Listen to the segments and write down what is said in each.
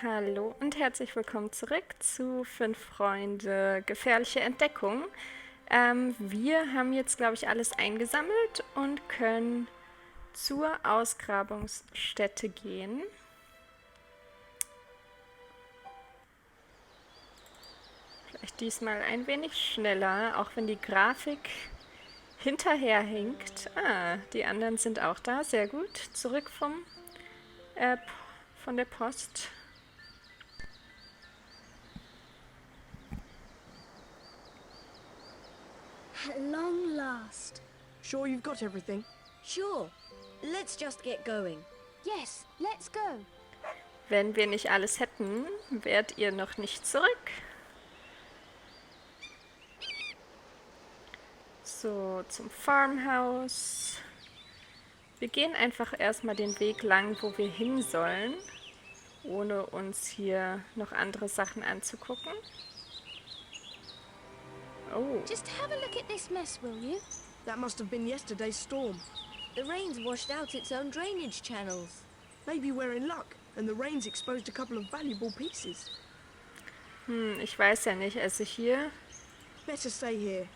Hallo und herzlich willkommen zurück zu Fünf Freunde, Gefährliche Entdeckung. Wir haben jetzt, glaube ich, alles eingesammelt und können zur Ausgrabungsstätte gehen. Vielleicht diesmal ein wenig schneller, auch wenn die Grafik hinterherhinkt. Die anderen sind auch da, sehr gut. Zurück von der Post. At long last. Sure you've got everything? Sure. Let's just get going. Yes, let's go. Wenn wir nicht alles hätten, wärt ihr noch nicht zurück. So, zum Farmhaus. Wir gehen einfach erstmal den Weg lang, wo wir hin sollen, ohne uns hier noch andere Sachen anzugucken. Oh, Just have a look at this mess, will you? That must have been yesterday's storm. The rain's washed out its own drainage channels. Maybe we're in luck, and the rain's exposed a couple of valuable pieces. ich weiß ja nicht, also hier... Better stay here.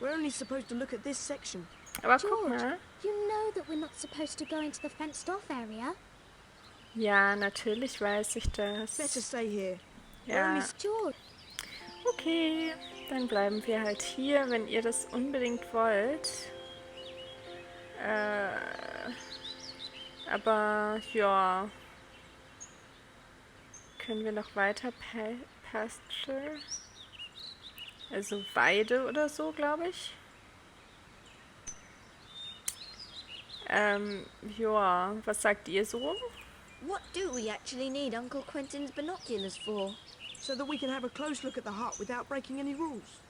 We're only supposed to look at this section. Aber guck George, mal. you know that we're not supposed to go into the fenced-off area. Ja, natürlich weiß ich Better das. stay here. Ja, George, okay. Dann bleiben wir halt hier, wenn ihr das unbedingt wollt. Aber ja. Können wir noch weiter Pasture? Also Weide oder so, glaube ich. Ja, was sagt ihr so? What do we actually need Uncle Quentin's binoculars for? So that we can have a close look at the hut without breaking any rules.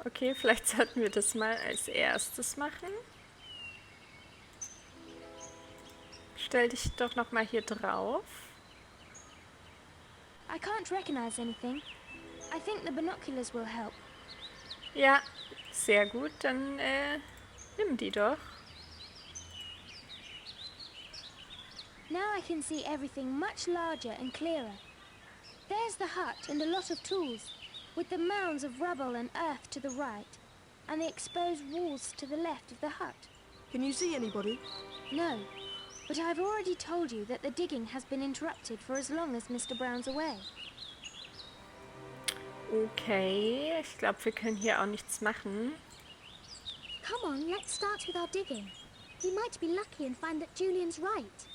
Okay, vielleicht sollten wir das mal als erstes machen. Stell dich doch noch mal hier drauf. I can't recognize anything. I think the binoculars will help. Ja, sehr gut, dann nimm die doch. Now I can see everything much larger and clearer. There's the hut and a lot of tools, with the mounds of rubble and earth to the right, and the exposed walls to the left of the hut. Can you see anybody? No, but I've already told you that the digging has been interrupted for as long as Mr. Brown's away. Okay, ich glaube, wir können hier auch nichts machen. Come on, let's start with our digging. We might be lucky and find that Julian's right.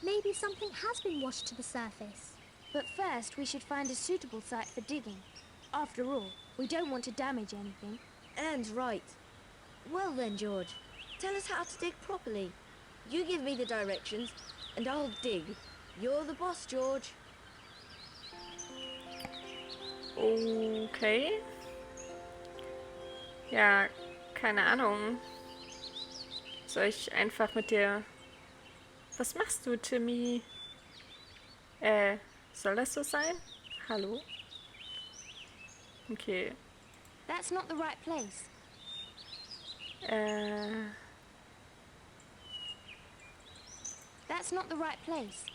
Maybe something has been washed to the surface. But first, we should find a suitable site for digging. After all, we don't want to damage anything. And right. Well then, George, tell us how to dig properly. You give me the directions, and I'll dig. You're the boss, George. Okay. Ja, keine Ahnung. Soll ich einfach mit dir... Was machst du, Timmy? Soll das so sein? Hallo? Okay. That's not the right place. That's not the right place.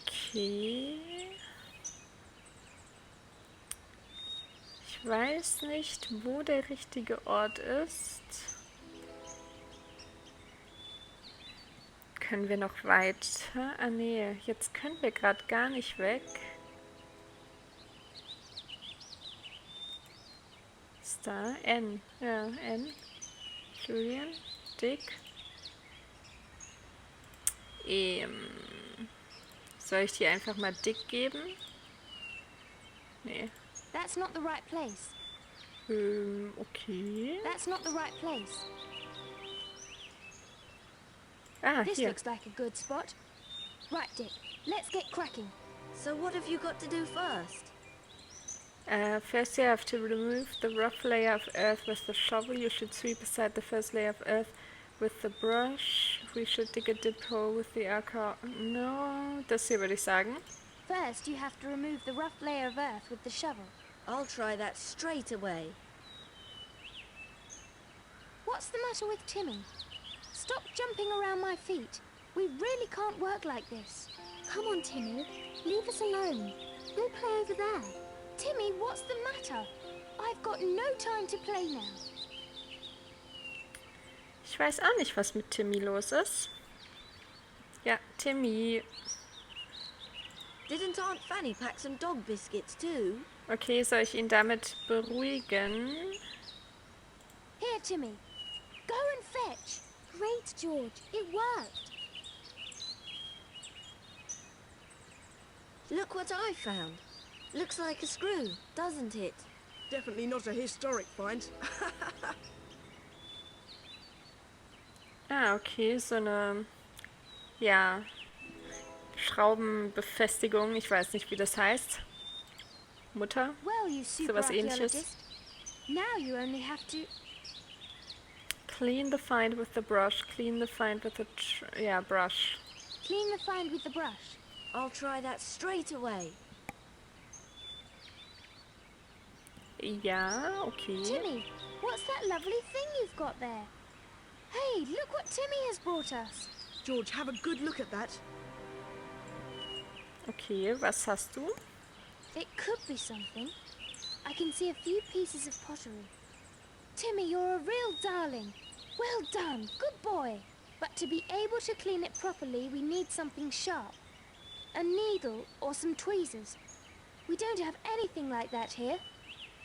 Okay. Ich weiß nicht, wo der richtige Ort ist. Können wir noch weiter? Ah nee, jetzt können wir gerade gar nicht weg. Ist da? N. Ja, N. Julian. Dick. Soll ich dir einfach mal Dick geben? Nee. That's not the right place. Okay. That's not the right place. This Hier. looks like a good spot. Right, Dick, let's get cracking. So what have you got to do first? First you have to remove the rough layer of earth with the shovel. You should sweep aside the first layer of earth with the brush. We should dig a deep hole with the alcohol. No, das hier würde ich sagen. First, you have to remove the rough layer of earth with the shovel. I'll try that straight away. What's the matter with Timmy? Stop jumping around my feet. We really can't work like this. Come on, Timmy. Leave us alone. We'll play over there. Timmy, what's the matter? I've got no time to play now. Ich weiß auch nicht, was mit Timmy los ist. Ja, Timmy. Didn't Aunt Fanny pack some dog biscuits too? Okay, soll ich ihn damit beruhigen? Here, Timmy. Go and fetch. Great, George. It worked. Look what I found. Looks like a screw, doesn't it? Definitely not a historic find. Ah, okay, so eine, ja, Schraubenbefestigung. Ich weiß nicht, wie das heißt. Mutter? Well, you super Sowas Ähnliches. archaeologist. Now you only have to... Clean the find with the brush. Clean the find with the, ja, brush. Clean the find with the brush. I'll try that straight away. Ja, okay. Timmy, what's that lovely thing you've got there? Hey, look what Timmy has brought us. George, have a good look at that. Okay, was hast du? It could be something. I can see a few pieces of pottery. Timmy, you're a real darling. Well done, good boy. But to be able to clean it properly, we need something sharp. A needle or some tweezers. We don't have anything like that here.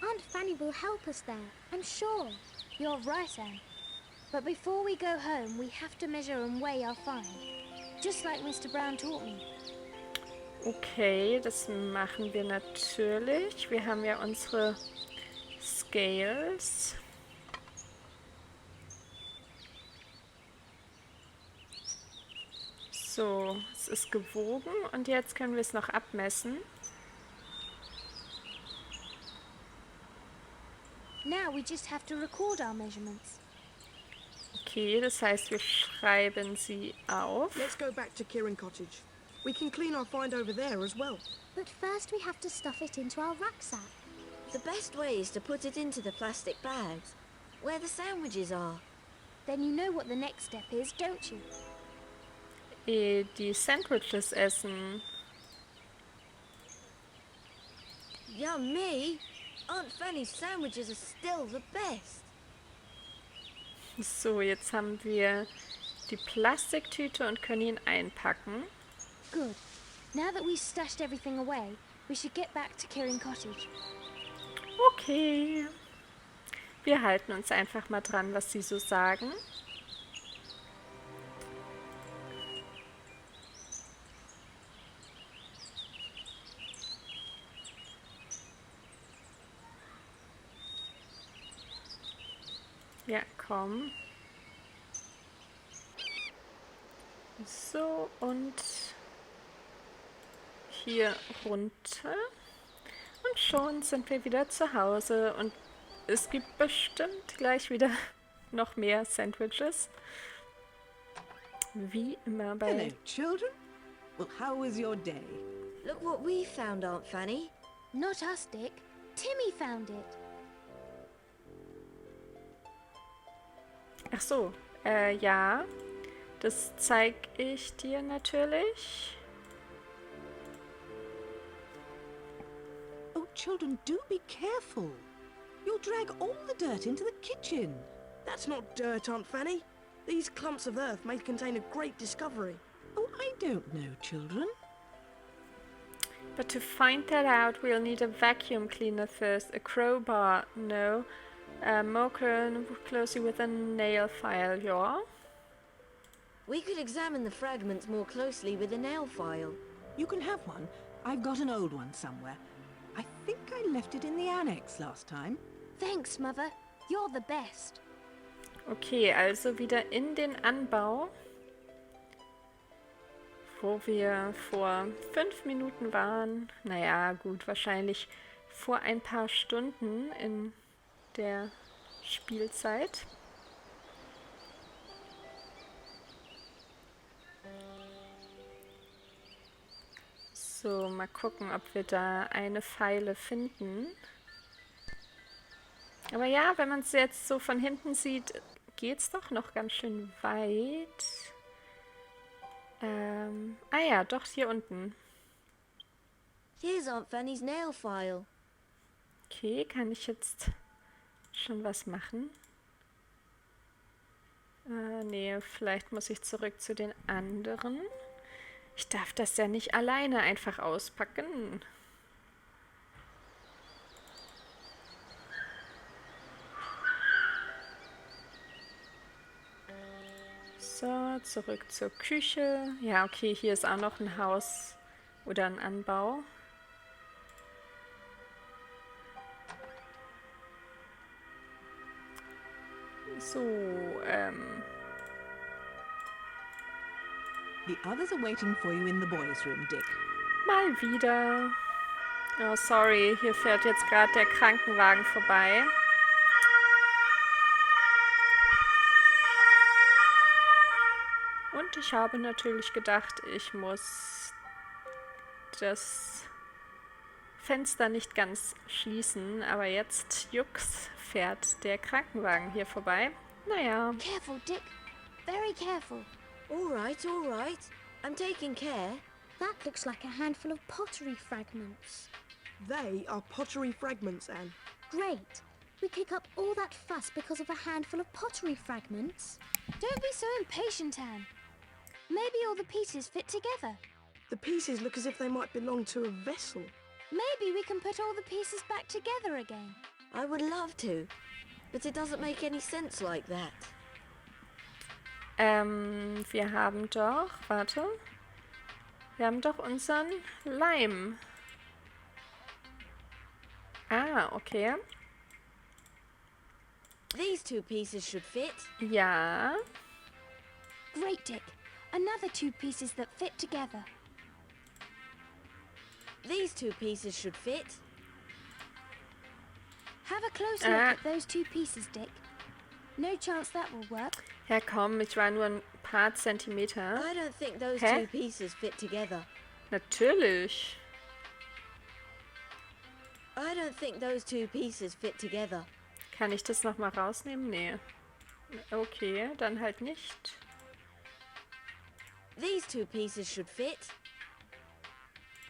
Aunt Fanny will help us there, I'm sure. You're right, Anne. But before we go home, we have to measure and weigh our find. Just like Mr. Brown taught me. Okay, das machen wir natürlich. Wir haben ja unsere Scales. So, es ist gewogen und jetzt können wir es noch abmessen. Now we just have to record our measurements. Okay, das heißt, wir schreiben sie auf. Let's go back to Kieran Cottage. We can clean our find over there as well. But first we have to stuff it into our rucksack. The best way is to put it into the plastic bags, where the sandwiches are. Then you know what the next step is, don't you? Die Sandwiches essen. Yummy! Aunt Fanny's sandwiches are still the best. So, jetzt haben wir die Plastiktüte und können ihn einpacken. Good. Now that we've stashed everything away, we should get back to Kieran Cottage. Okay. Wir halten uns einfach mal dran, was sie so sagen. Ja, komm. So, und hier runter. Und schon sind wir wieder zu Hause. Und es gibt bestimmt gleich wieder noch mehr Sandwiches. Wie immer bei... Hello, children. Well, how was your day? Look what we found, Aunt Fanny. Not us, Dick. Timmy found it. Ach so, ja. Das zeige ich dir natürlich. Oh, children, do be careful. You'll drag all the dirt into the kitchen. That's not dirt, Aunt Fanny. These clumps of earth may contain a great discovery. Oh, I don't know, children. But to find that out, we'll need a vacuum cleaner first. A crowbar, no. More closely with a nail file, ja. We could examine the fragments more closely with a nail file. You can have one. I've got an old one somewhere. I think I left it in the annex last time. Thanks, Mother. You're the best. Okay, also wieder in den Anbau, wo wir vor 5 Minuten waren. Naja, gut, wahrscheinlich vor ein paar Stunden in der Spielzeit. So, mal gucken, ob wir da eine Pfeile finden. Aber ja, wenn man es jetzt so von hinten sieht, geht es doch noch ganz schön weit. Ah ja, doch, hier unten. Here's Aunt Fanny's nail file. Okay, kann ich jetzt schon was machen? Nee, vielleicht muss ich zurück zu den anderen. Ich darf das ja nicht alleine einfach auspacken. So, zurück zur Küche. Ja, okay, hier ist auch noch ein Haus oder ein Anbau. So, The others are waiting for you in the boys' room, Dick. mal wieder. Oh, sorry, hier fährt jetzt gerade der Krankenwagen vorbei. Und ich habe natürlich gedacht, ich muss das Fenster nicht ganz schließen, aber jetzt, jux, fährt der Krankenwagen hier vorbei. Naja, Careful, Dick. Very careful. All right, all right. I'm taking care. That looks like a handful of pottery fragments. They are pottery fragments, Anne. Great. We kick up all that fuss because of a handful of pottery fragments. Don't be so impatient, Anne. Maybe all the pieces fit together. The pieces look as if they might belong to a vessel. Maybe we can put all the pieces back together again. I would love to, but it doesn't make any sense like that. wir haben doch, warte, wir haben doch unseren Leim. Ah, okay. These two pieces should fit. Ja, Great, Dick. Another two pieces that fit together. These two pieces should fit. Have a close look at those two pieces, Dick. No chance that will work. ja komm, ich war nur ein paar Zentimeter. I don't think those Hä? two pieces fit together. Natürlich. I don't think those two pieces fit together. Kann ich das nochmal rausnehmen? Nee. Okay, dann halt nicht. These two pieces should fit.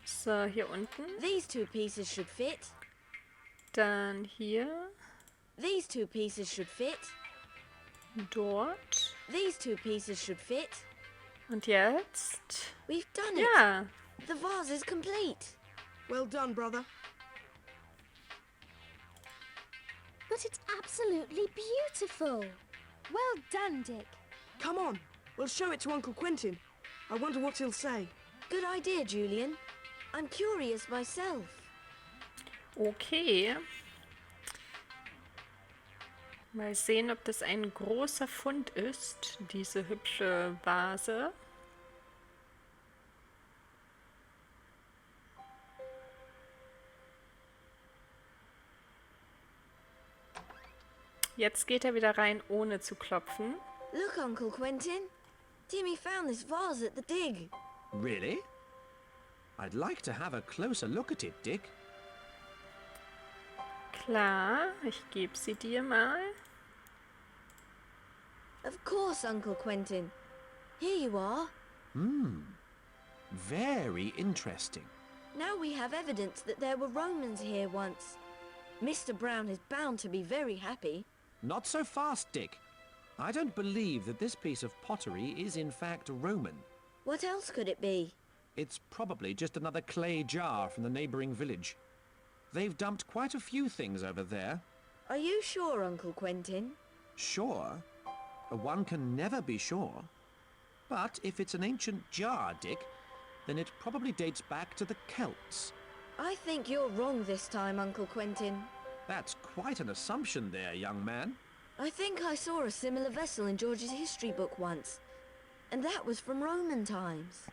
So, hier unten. These two pieces should fit. Dann hier. These two pieces should fit. Dort. These two pieces should fit. Und jetzt? We've done it. Ja. The vase is complete. Well done, brother. But it's absolutely beautiful. Well done, Dick. Come on, we'll show it to Uncle Quentin. I wonder what he'll say. Good idea, Julian. I'm curious myself. Okay. Mal sehen, ob das ein großer Fund ist, diese hübsche Vase. Jetzt geht er wieder rein, ohne zu klopfen. Look, Uncle Quentin. Timmy found this vase at the dig. Really? I'd like to have a closer look at it, Dick. Klar, ich gebe sie dir mal. Of course, Uncle Quentin. Here you are. Very interesting. Now we have evidence that there were Romans here once. Mr. Brown is bound to be very happy. Not so fast, Dick. I don't believe that this piece of pottery is in fact Roman. What else could it be? It's probably just another clay jar from the neighbouring village. They've dumped quite a few things over there. Are you sure, Uncle Quentin? Sure. One can never be sure. But if it's an ancient jar, Dick, then it probably dates back to the Celts. I think you're wrong this time, Uncle Quentin. That's quite an assumption there, young man. I think I saw a similar vessel in George's history book once. And that was from Roman times.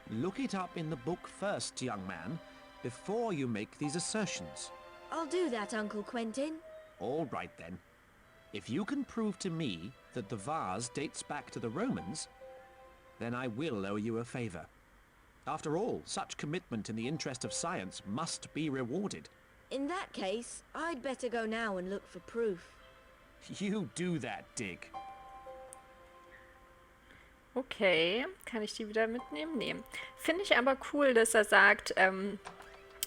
Look it up in the book first, young man, before you make these assertions. I'll do that, Uncle Quentin. All right, then. If you can prove to me that the vase dates back to the Romans, then I will owe you a favour. After all, such commitment in the interest of science must be rewarded. In that case, I'd better go now and look for proof. You do that, Dick. Okay, kann ich die wieder mitnehmen? Nee. Finde ich aber cool, dass er sagt,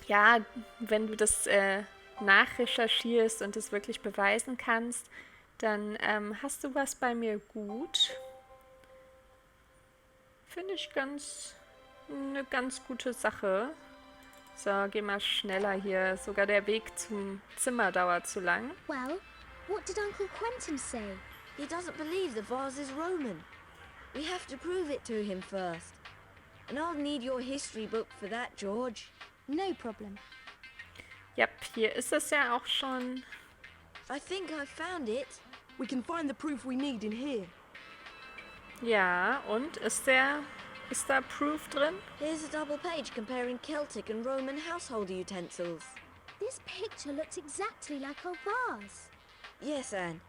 ja, wenn du das nachrecherchierst und es wirklich beweisen kannst, dann hast du was bei mir gut. Finde ich eine ganz gute Sache. So, geh mal schneller hier. Sogar der Weg zum Zimmer dauert zu lang. Well, what did Uncle Quentin say? He doesn't believe the vase is Roman. We have to prove it to him first. And I'll need your history book for that, George. No problem. Ja, hier ist es ja auch schon. I think I found it. We can find the proof we need in here. Ja, und ist da Proof drin? Here's a double page comparing Celtic and Roman household utensils. This picture looks exactly like our vase. Yes, Anne.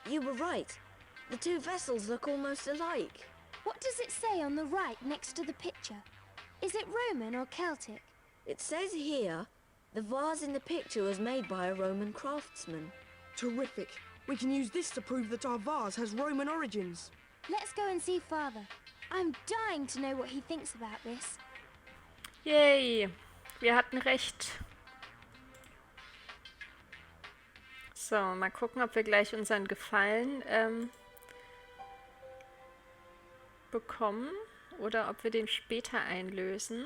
You were right. The two vessels look almost alike. What does it say on the right next to the picture? Is it Roman or Celtic? It says here, the vase in the picture was made by a Roman craftsman. Terrific. We can use this to prove that our vase has Roman origins. Let's go and see Father. I'm dying to know what he thinks about this. Yay, wir hatten recht. So, mal gucken, ob wir gleich unseren Gefallen bekommen oder ob wir den später einlösen.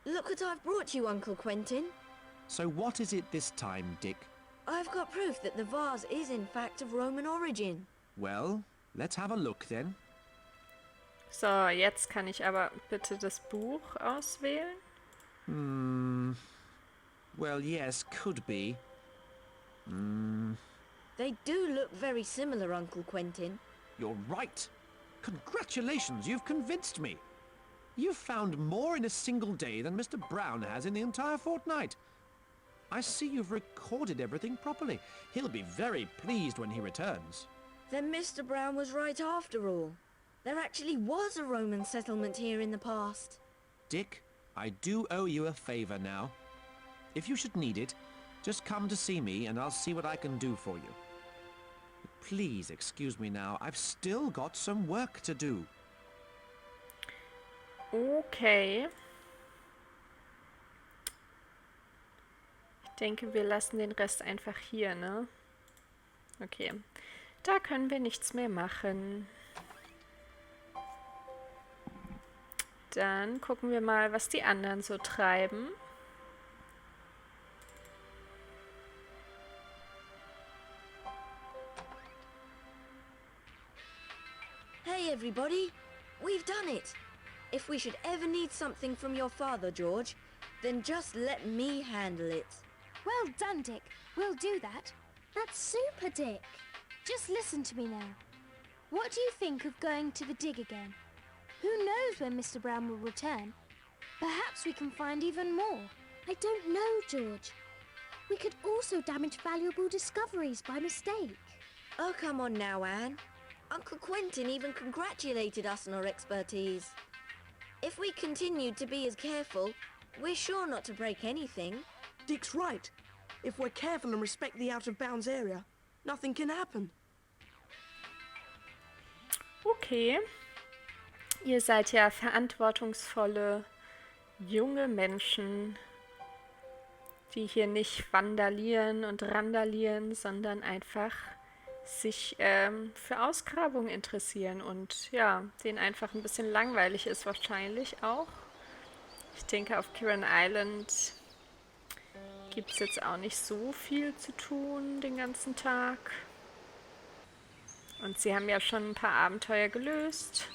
Look what I've brought you, Uncle Quentin. So what is it this time, Dick? I've got proof that the vase is in fact of Roman origin. Well, let's have a look then. So, jetzt kann ich aber bitte das Buch auswählen. Well, yes, could be. They do look very similar, Uncle Quentin. You're right. Congratulations, you've convinced me. You've found more in a single day than Mr. Brown has in the entire fortnight. I see you've recorded everything properly. He'll be very pleased when he returns. Then Mr. Brown was right after all. There actually was a Roman settlement here in the past. Dick, I do owe you a favor now. If you should need it, just come to see me and I'll see what I can do for you. Please excuse me now. I've still got some work to do. Okay. Ich denke, wir lassen den Rest einfach hier, ne? Okay. Da können wir nichts mehr machen. Dann gucken wir mal, was die anderen so treiben. Hey everybody, we've done it. If we should ever need something from your father, George, then just let me handle it. Well done, Dick. We'll do that. That's super, Dick. Just listen to me now. What do you think of going to the dig again? Who knows when Mr. Brown will return? Perhaps we can find even more. I don't know, George. We could also damage valuable discoveries by mistake. Oh, come on now, Anne. Uncle Quentin even congratulated us on our expertise. If we continued to be as careful, we're sure not to break anything. Dick's right. If we're careful and respect the out-of-bounds area, nothing can happen. Okay. Ihr seid ja verantwortungsvolle junge Menschen, die hier nicht vandalieren und randalieren, sondern einfach sich für Ausgrabungen interessieren und ja, denen einfach ein bisschen langweilig ist wahrscheinlich auch. Ich denke, auf Kiran Island gibt es jetzt auch nicht so viel zu tun den ganzen Tag. Und sie haben ja schon ein paar Abenteuer gelöst.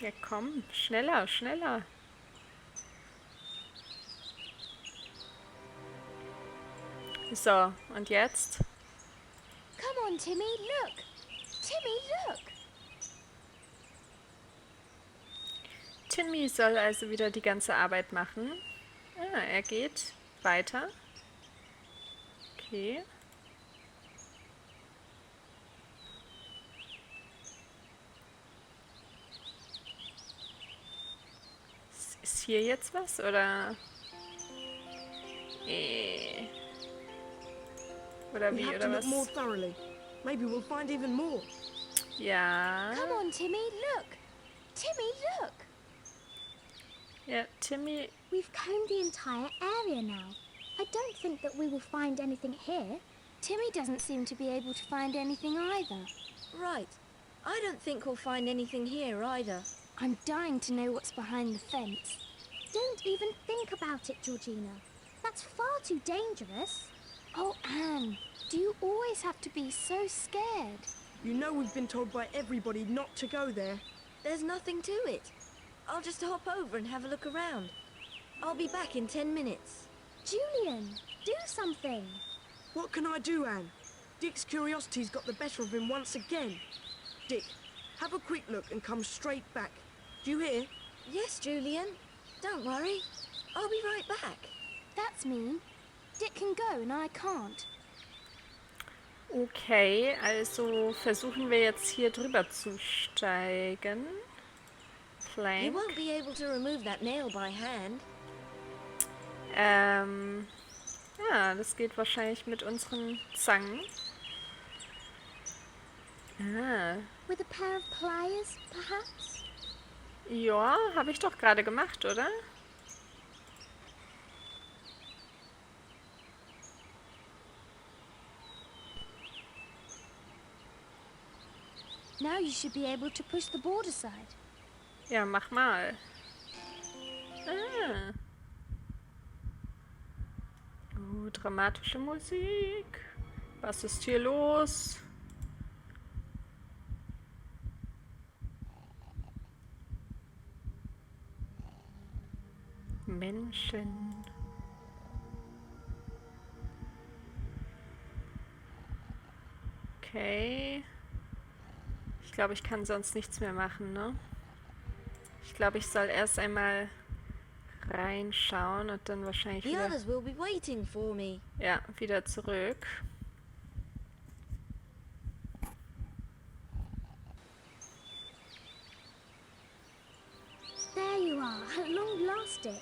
Ja, komm, schneller, schneller. So, und jetzt? Come on, Timmy, look! Timmy, look! Timmy soll also wieder die ganze Arbeit machen. Ah, er geht weiter. Okay. Ist hier jetzt was, oder? Oder We wie, have to oder look more was? thoroughly. Maybe we'll find even more. Ja. Come on, Timmy, look! Timmy, look! Ja, Timmy. We've combed the entire area now. I don't think that we will find anything here. Timmy doesn't seem to be able to find anything either. Right. I don't think we'll find anything here either. I'm dying to know what's behind the fence. Don't even think about it, Georgina. That's far too dangerous. Oh, Anne, do you always have to be so scared? You know we've been told by everybody not to go there. There's nothing to it. I'll just hop over and have a look around. I'll be back in 10 minutes. Julian, do something. What can I do, Anne? Dick's curiosity's got the better of him once again. Dick, have a quick look and come straight back. Do you hear? Yes, Julian. Don't worry. I'll be right back. That's mean. Dick can go and I can't. Okay, also versuchen wir jetzt hier drüber zu steigen. You Plank. won't be able to remove that nail by hand. Ja, das geht wahrscheinlich mit unseren Zangen. Ah, With a pair of pliers, perhaps? ja, habe ich doch gerade gemacht, oder? Now you should be able to push the board aside. Ja, mach mal. Ah. Dramatische Musik. Was ist hier los? Menschen. Okay. Ich glaube, ich kann sonst nichts mehr machen, ne? Ich glaube, ich soll erst einmal reinschauen und dann wahrscheinlich The wieder, others will be waiting for me. ja, wieder zurück. There you are, at long last, Dick.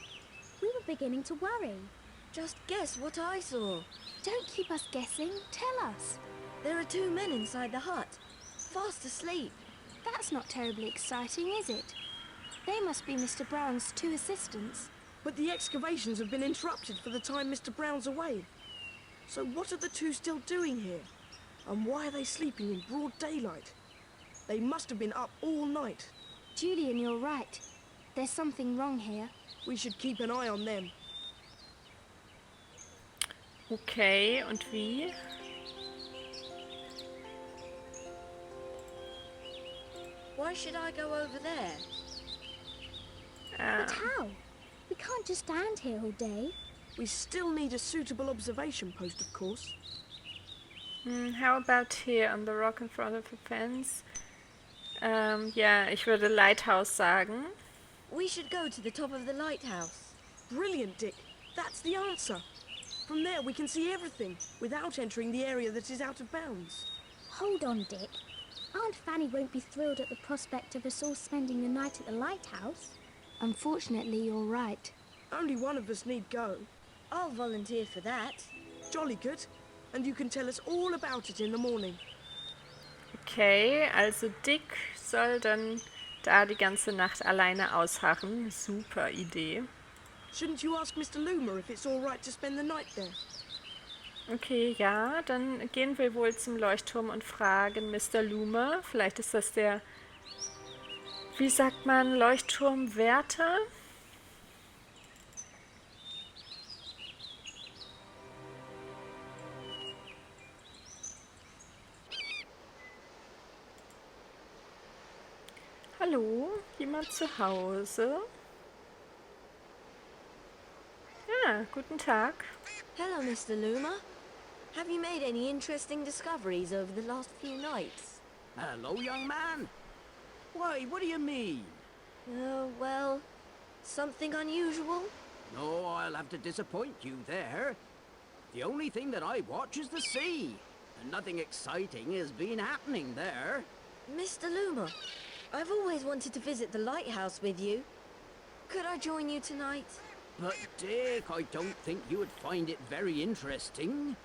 We were beginning to worry. Just guess what I saw. Don't keep us guessing. Tell us. There are two men inside the hut, fast asleep. That's not terribly exciting, is it? They must be Mr. Brown's two assistants. But the excavations have been interrupted for the time Mr. Brown's away. So what are the two still doing here? And why are they sleeping in broad daylight? They must have been up all night. Julian, you're right. There's something wrong here. We should keep an eye on them. Okay, und wie? Why should I go over there? But how? We can't just stand here all day. We still need a suitable observation post, of course. How about here on the rock in front of the fence? Ja, ich würde Lighthouse sagen. We should go to the top of the lighthouse. Brilliant, Dick. That's the answer. From there we can see everything without entering the area that is out of bounds. Hold on, Dick. Aunt Fanny won't be thrilled at the prospect of us all spending the night at the lighthouse. Unfortunately, you're right. Only one of us need go. I'll volunteer for that. Jolly good. And you can tell us all about it in the morning. Okay, also Dick soll dann da die ganze Nacht alleine ausharren. Super Idee. Shouldn't you ask Mr. Loomer if it's all right to spend the night there? Okay, ja, dann gehen wir wohl zum Leuchtturm und fragen Mr. Loomer. Vielleicht ist das der, wie sagt man, Leuchtturmwärter? Hallo, jemand zu Hause? Ja, guten Tag. Hello, Mr. Loomer. Have you made any interesting discoveries over the last few nights? Hello, young man. Why, what do you mean? Well, something unusual? No, I'll have to disappoint you there. The only thing that I watch is the sea, and nothing exciting has been happening there. Mr. Luma, I've always wanted to visit the lighthouse with you. Could I join you tonight? But Dick, I don't think you would find it very interesting.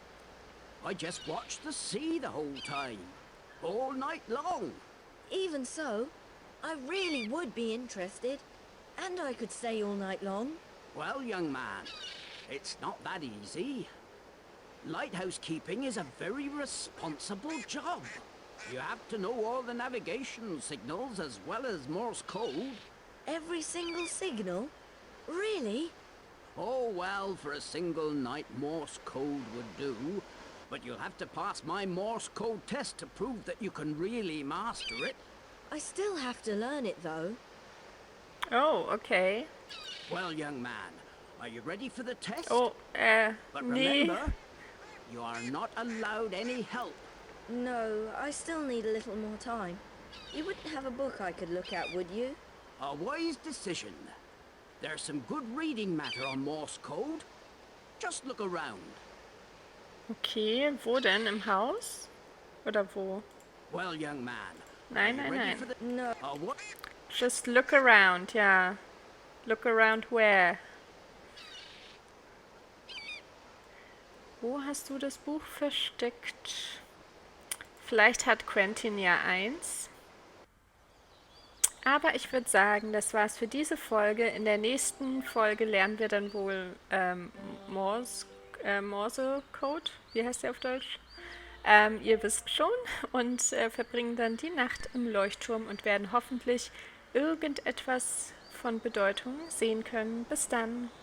I just watched the sea the whole time, all night long. Even so, I really would be interested. And I could stay all night long. Well, young man, it's not that easy. Lighthouse keeping is a very responsible job. You have to know all the navigation signals as well as Morse code. Every single signal? Really? Oh, well, for a single night Morse code would do. But you'll have to pass my Morse code test to prove that you can really master it. I still have to learn it, though. Oh, okay. Well, young man, are you ready for the test? Oh, But nee. remember, you are not allowed any help. No, I still need a little more time. You wouldn't have a book I could look at, would you? A wise decision. There's some good reading matter on Morse code. Just look around. Okay, wo denn? Im Haus? Oder wo? Well, young man, Nein, are you nein, ready nein. for the... No. What? Just look around, ja. Look around where? Wo hast du das Buch versteckt? Vielleicht hat Quentin ja eins. Aber ich würde sagen, das war's für diese Folge. In der nächsten Folge lernen wir dann wohl Morse-Code. Wie heißt der auf Deutsch? Ihr wisst schon. Und verbringen dann die Nacht im Leuchtturm und werden hoffentlich irgendetwas von Bedeutung sehen können. Bis dann.